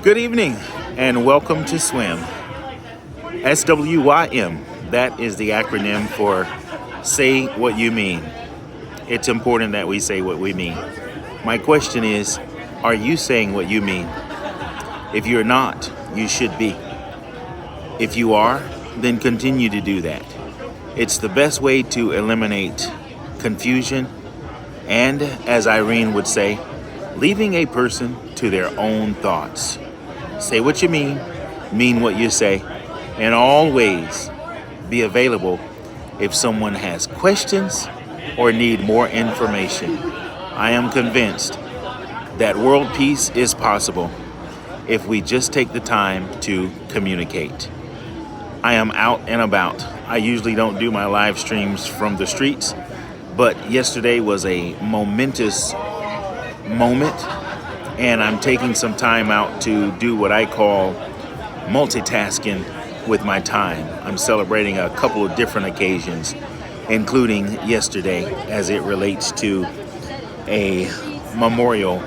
Good evening and welcome to SWIM. SWYM, that is the acronym for Say What You Mean. It's important that we say what we mean. My question is, are you saying what you mean? If you're not, you should be. If you are, then continue to do that. It's the best way to eliminate confusion and, as Irene would say, leaving a person to their own thoughts. Say what you mean what you say, and always be available if someone has questions or need more information. I am convinced that world peace is possible if we just take the time to communicate. I am out and about. I usually don't do my live streams from the streets, but yesterday was a momentous moment, and I'm taking some time out to do what I call multitasking with my time. I'm celebrating a couple of different occasions, including yesterday as it relates to a memorial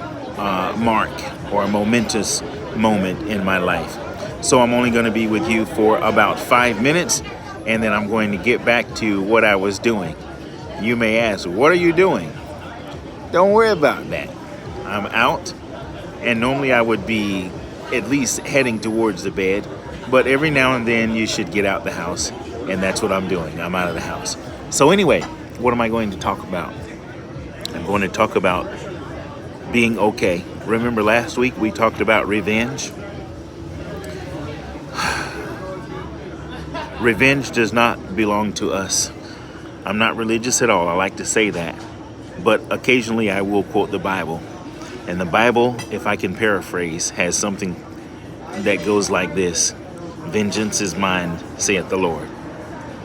mark or a momentous moment in my life. So I'm only going to be with you for about 5 minutes, and then I'm going to get back to what I was doing. You may ask, what are you doing? Don't worry about that. I'm out, and normally I would be at least heading towards the bed, but every now and then you should get out the house, and that's what I'm doing. I'm out of the house. So anyway, what am I going to talk about? I'm going to talk about being okay. Remember last week we talked about revenge? Revenge does not belong to us. I'm not religious at all. I like to say that. But occasionally I will quote the Bible. And the Bible, if I can paraphrase, has something that goes like this: vengeance is mine, saith the Lord.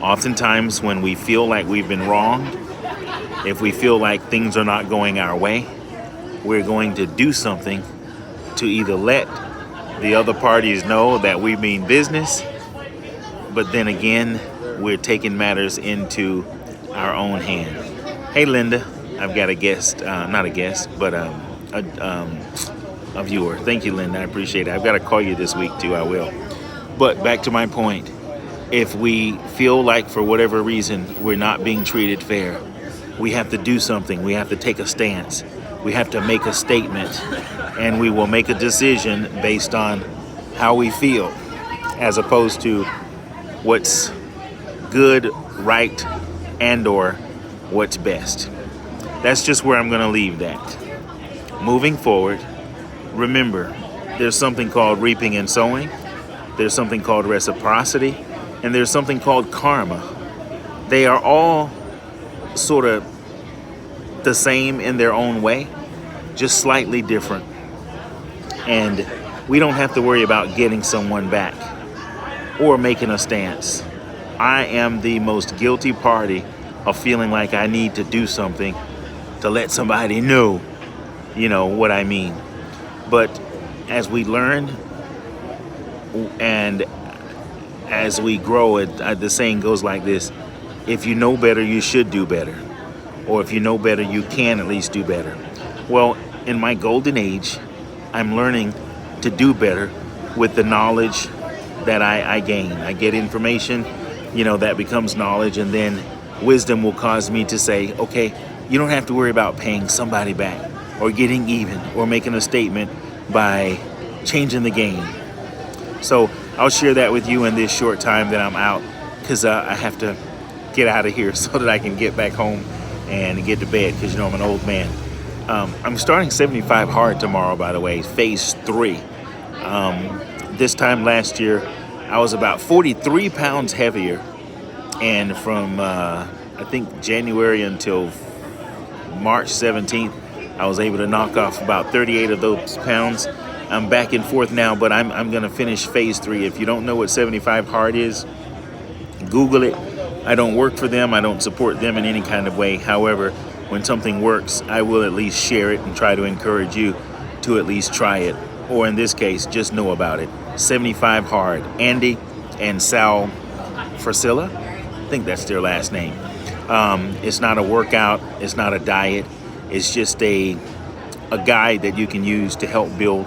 Oftentimes when we feel like we've been wronged, if we feel like things are not going our way, we're going to do something to either let the other parties know that we mean business, but then again, we're taking matters into our own hand. Hey, Linda, I've got a guest, not a guest, but a viewer. Thank you, Linda. I appreciate it. I've got to call you this week too. I will. But back to my point. If we feel like for whatever reason we're not being treated fair, we have to do something. We have to take a stance. We have to make a statement, and we will make a decision based on how we feel, as opposed to what's good, right, and or what's best. That's just where I'm going to leave that. Moving forward, remember, there's something called reaping and sowing. There's something called reciprocity, and there's something called karma. They are all sort of the same in their own way, just slightly different. And we don't have to worry about getting someone back or making a stance. I am the most guilty party of feeling like I need to do something to let somebody know, what I mean. But as we learn and as we grow, the saying goes like this: if you know better, you should do better. Or if you know better, you can at least do better. Well, in my golden age, I'm learning to do better with the knowledge that I gain. I get information, that becomes knowledge, and then wisdom will cause me to say, okay, you don't have to worry about paying somebody back or getting even or making a statement by changing the game. So I'll share that with you in this short time that I'm out, because I have to get out of here so that I can get back home and get to bed, because I'm an old man. I'm starting 75 hard tomorrow, by the way, phase 3. This time last year, I was about 43 pounds heavier, and from I think January until March 17th, I was able to knock off about 38 of those pounds. I'm back and forth now, but I'm going to finish phase 3. If you don't know what 75 hard is, Google it. I don't work for them. I don't support them in any kind of way. However, when something works, I will at least share it and try to encourage you to at least try it. Or in this case, just know about it. 75 hard. Andy and Sal Frasilla, I think that's their last name. It's not a workout. It's not a diet. It's just a guide that you can use to help build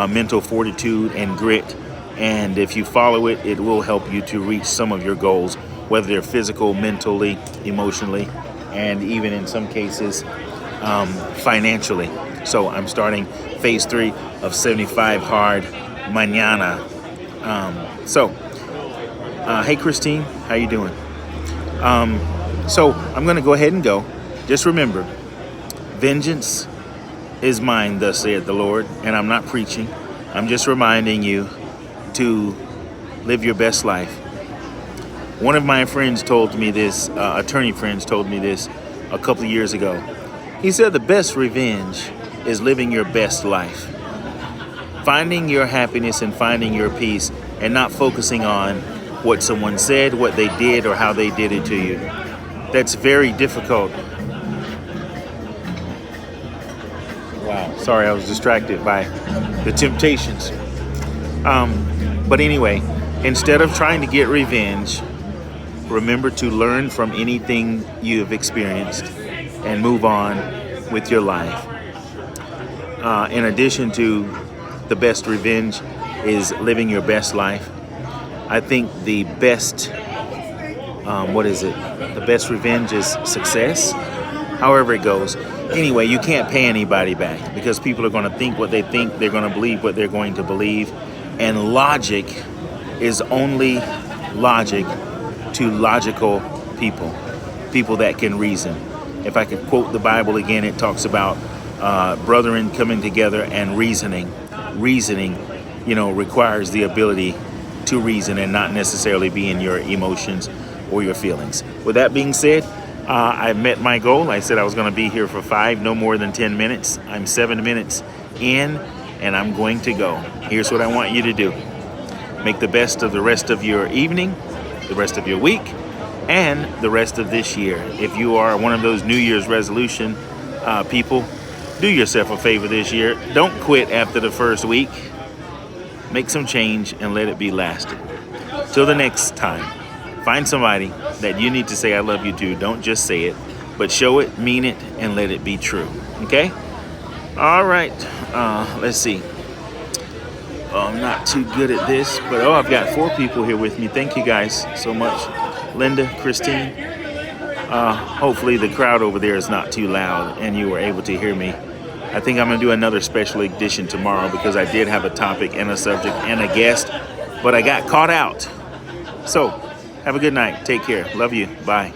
mental fortitude and grit. And if you follow it, it will help you to reach some of your goals, whether they're physical, mentally, emotionally, and even in some cases, financially. So I'm starting phase 3 of 75 Hard Mañana. Hey Christine, how you doing? So I'm going to go ahead and go. Just remember, vengeance is mine, thus saith the Lord. And I'm not preaching. I'm just reminding you to live your best life. One of my friends told me this, attorney friends told me this a couple of years ago. He said the best revenge is living your best life. Finding your happiness and finding your peace and not focusing on what someone said, what they did, or how they did it to you. That's very difficult. Wow, sorry, I was distracted by the temptations. But anyway, instead of trying to get revenge, remember to learn from anything you have experienced and move on with your life. In addition to the best revenge is living your best life, I think the best, the best revenge is success, however it goes. Anyway, you can't pay anybody back because people are going to think what they think, they're going to believe what they're going to believe. And logic is only logic to logical people that can reason. If I could quote the Bible again, it talks about brethren coming together and reasoning. Reasoning, requires the ability to reason and not necessarily be in your emotions or your feelings. With that being said, I met my goal. I said I was going to be here for 5, no more than 10 minutes. I'm 7 minutes in, and I'm going to go. Here's what I want you to do. Make the best of the rest of your evening, the rest of your week, and the rest of this year. If you are one of those New Year's resolution people, do yourself a favor this year. Don't quit after the first week. Make some change and let it be lasting. Till the next time, find somebody that you need to say I love you to. Don't just say it, but show it, mean it, and let it be true. Okay? All right. Let's see. I'm not too good at this, but I've got 4 people here with me. Thank you guys so much. Linda, Christine. Hopefully the crowd over there is not too loud and you were able to hear me. I think I'm going to do another special edition tomorrow because I did have a topic and a subject and a guest, but I got caught out. So, have a good night. Take care. Love you. Bye.